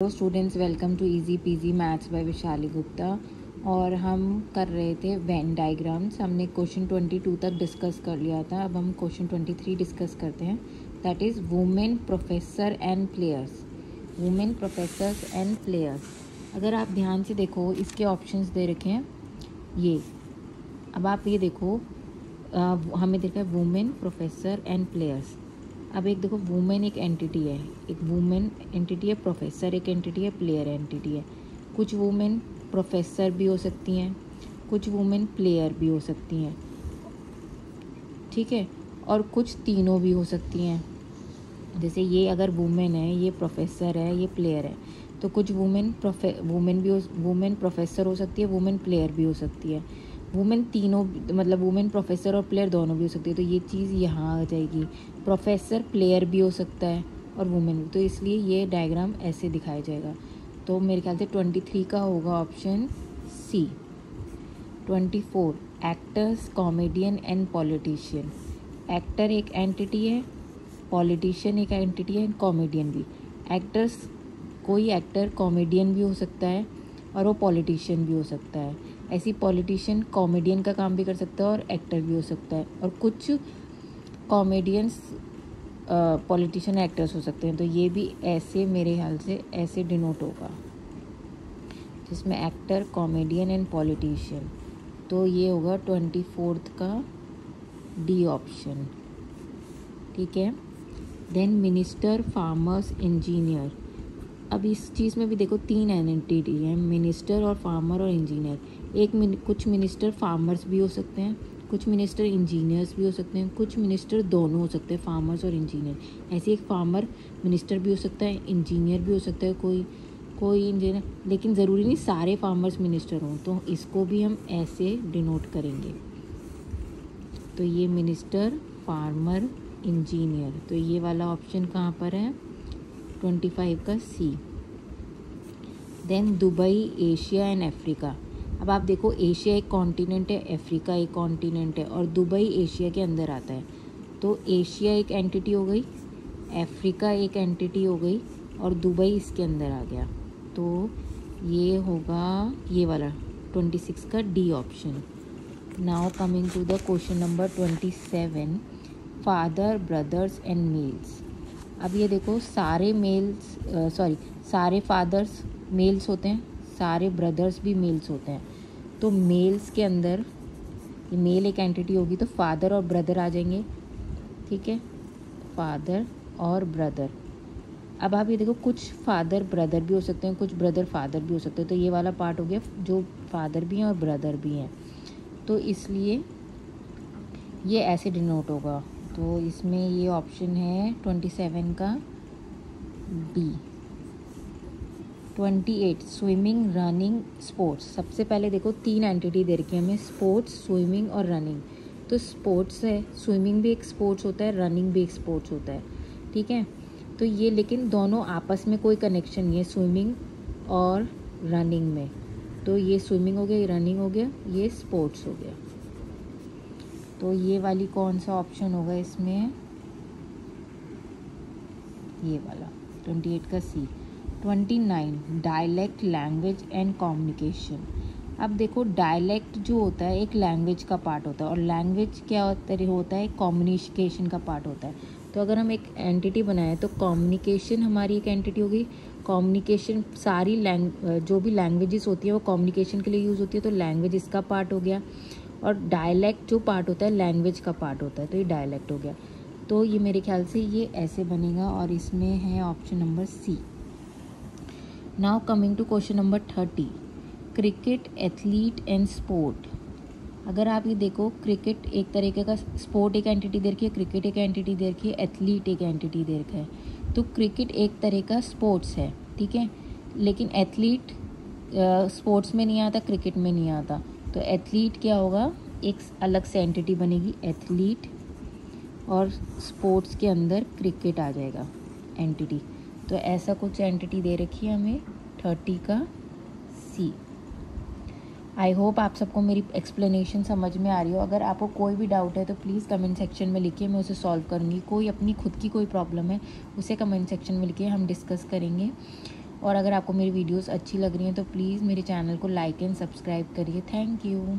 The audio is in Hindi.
Hello students, welcome to easy PG maths by Vishali Gupta. और हम कर रहे थे वेन डायग्राम्स। हमने क्वेश्चन 22 तक डिस्कस कर लिया था। अब हम क्वेश्चन 23 डिस्कस करते हैं, that is women professor and players. Women professors and players, अगर आप ध्यान से देखो इसके ऑप्शंस दे रखे हैं ये। अब आप ये देखो, हमें देखा है वुमेन प्रोफेसर एंड प्लेयर्स। अब एक देखो, वुमेन एक एंटिटी है, एक वुमेन एंटिटी है, प्रोफेसर एक एंटिटी है, प्लेयर एंटिटी है। कुछ वुमेन प्रोफेसर भी हो सकती हैं, कुछ वुमेन प्लेयर भी हो सकती हैं, ठीक है, और कुछ तीनों भी हो सकती हैं। जैसे ये अगर वुमेन है, ये प्रोफेसर है, ये प्लेयर है, तो कुछ वुमेन प्रोफेसर हो सकती है, वुमेन प्लेयर भी हो सकती है, वुमेन तीनों मतलब वुमेन प्रोफेसर और प्लेयर दोनों भी हो सकती है। तो ये चीज़ यहाँ आ जाएगी, प्रोफेसर प्लेयर भी हो सकता है और वुमेन भी। तो इसलिए ये डायग्राम ऐसे दिखाया जाएगा। तो मेरे ख्याल से 23 का होगा option C. 24 actors, comedian and politician. Actor एक एंटिटी है, पॉलिटिशियन एक एंटिटी है, कॉमेडियन भी। एक्टर्स, कोई एक्टर कॉमेडियन भी हो सकता है और वो पॉलिटिशियन भी हो सकता है। ऐसी पॉलिटिशियन कॉमेडियन का काम भी कर सकता है और एक्टर भी हो सकता है। और कुछ कॉमेडियंस पॉलिटिशियन एक्टर्स हो सकते हैं। तो ये भी ऐसे मेरे ख्याल से ऐसे डिनोट होगा, जिसमें एक्टर, कॉमेडियन एंड पॉलिटिशियन। तो ये होगा 24 का डी ऑप्शन, ठीक है। Then minister, farmers, engineer. अब इस चीज़ में भी देखो तीन एंटिटी हैं, मिनिस्टर और फार्मर और इंजीनियर। कुछ मिनिस्टर फार्मर्स भी हो सकते हैं, कुछ मिनिस्टर इंजीनियर्स भी हो सकते हैं, कुछ मिनिस्टर दोनों हो सकते हैं, फार्मर्स और इंजीनियर। ऐसे एक फार्मर मिनिस्टर भी हो सकता है, इंजीनियर भी हो सकता है, कोई इंजीनियर, लेकिन ज़रूरी नहीं सारे फार्मर्स मिनिस्टर हों। तो इसको भी हम ऐसे डिनोट करेंगे। तो ये मिनिस्टर, फार्मर, इंजीनियर। तो ये वाला ऑप्शन कहाँ पर है? 25 का C. Then Dubai, Asia and Africa. अब आप देखो, एशिया एक कॉन्टिनेंट है, अफ्रीका एक कॉन्टिनेंट है, और दुबई एशिया के अंदर आता है। तो एशिया एक एंटिटी हो गई, अफ्रीका एक एंटिटी हो गई, और दुबई इसके अंदर आ गया। तो ये होगा ये वाला 26 का D option. Now coming to the question number 27, father, brothers and males. अब ये देखो, सारे फादर्स मेल्स होते हैं, सारे ब्रदर्स भी मेल्स होते हैं। तो मेल्स के अंदर ये मेल एक एंटिटी होगी, तो फादर और ब्रदर आ जाएंगे, ठीक है, फादर और ब्रदर। अब आप ये देखो, कुछ फादर ब्रदर भी हो सकते हैं, कुछ ब्रदर फादर भी हो सकते हैं। तो ये वाला पार्ट हो गया जो फादर भी हैं और ब्रदर भी हैं। तो इसलिए ये ऐसे डिनोट होगा। तो इसमें ये ऑप्शन है 27 का डी। 28 swimming, running, sports. सबसे पहले देखो तीन एंटिटी दे रखी है हमें, स्पोर्ट्स, स्विमिंग और रनिंग। तो स्पोर्ट्स है, स्विमिंग भी एक स्पोर्ट्स होता है, रनिंग भी एक स्पोर्ट्स होता है, ठीक है। तो ये लेकिन दोनों आपस में कोई कनेक्शन नहीं है, स्विमिंग और रनिंग में। तो ये स्विमिंग हो गया, ये रनिंग हो गया, ये स्पोर्ट्स हो गया। तो ये वाली कौन सा ऑप्शन होगा इसमें? ये वाला 28 का सी। 29 डायलेक्ट, लैंग्वेज एंड कम्युनिकेशन। अब देखो, डायलेक्ट जो होता है एक लैंग्वेज का पार्ट होता है, और लैंग्वेज क्या होता है? कम्युनिकेशन का पार्ट होता है। तो अगर हम एक एंटिटी बनाएं तो कम्युनिकेशन हमारी एक एंटिटी होगी। कम्युनिकेशन सारी जो भी लैंग्वेजेस होती है वो कम्युनिकेशन के लिए यूज़ होती है, तो लैंग्वेज इसका पार्ट हो गया। और डायलेक्ट जो पार्ट होता है लैंग्वेज का पार्ट होता है, तो ये डायलेक्ट हो गया। तो ये मेरे ख्याल से ये ऐसे बनेगा, और इसमें है option number C. Now coming to question number 30, cricket, athlete and sport. अगर आप ये देखो, क्रिकेट एक तरीके का स्पोर्ट एक एंटिटी दे रखी है, क्रिकेट एक एंटिटी दे रखी है, एथलीट एक एंटिटी दे रखा है। तो क्रिकेट एक तरह का स्पोर्ट्स है, ठीक है, लेकिन एथलीट स्पोर्ट्स में नहीं आता, क्रिकेट में नहीं आता। तो एथलीट क्या होगा? एक अलग से एंटिटी बनेगी, एथलीट, और स्पोर्ट्स के अंदर क्रिकेट आ जाएगा एंटिटी। तो ऐसा कुछ एंटिटी दे रखी है हमें 30 का सी। आई होप आप सबको मेरी एक्सप्लेनेशन समझ में आ रही हो। अगर आपको कोई भी डाउट है तो प्लीज़ कमेंट सेक्शन में लिखिए, मैं उसे सॉल्व करूँगी। कोई अपनी खुद की कोई प्रॉब्लम है उसे कमेंट सेक्शन में लिखिए, हम डिस्कस करेंगे। और अगर आपको मेरी वीडियोस अच्छी लग रही हैं तो प्लीज़ मेरे चैनल को लाइक एंड सब्सक्राइब करिए। Thank you.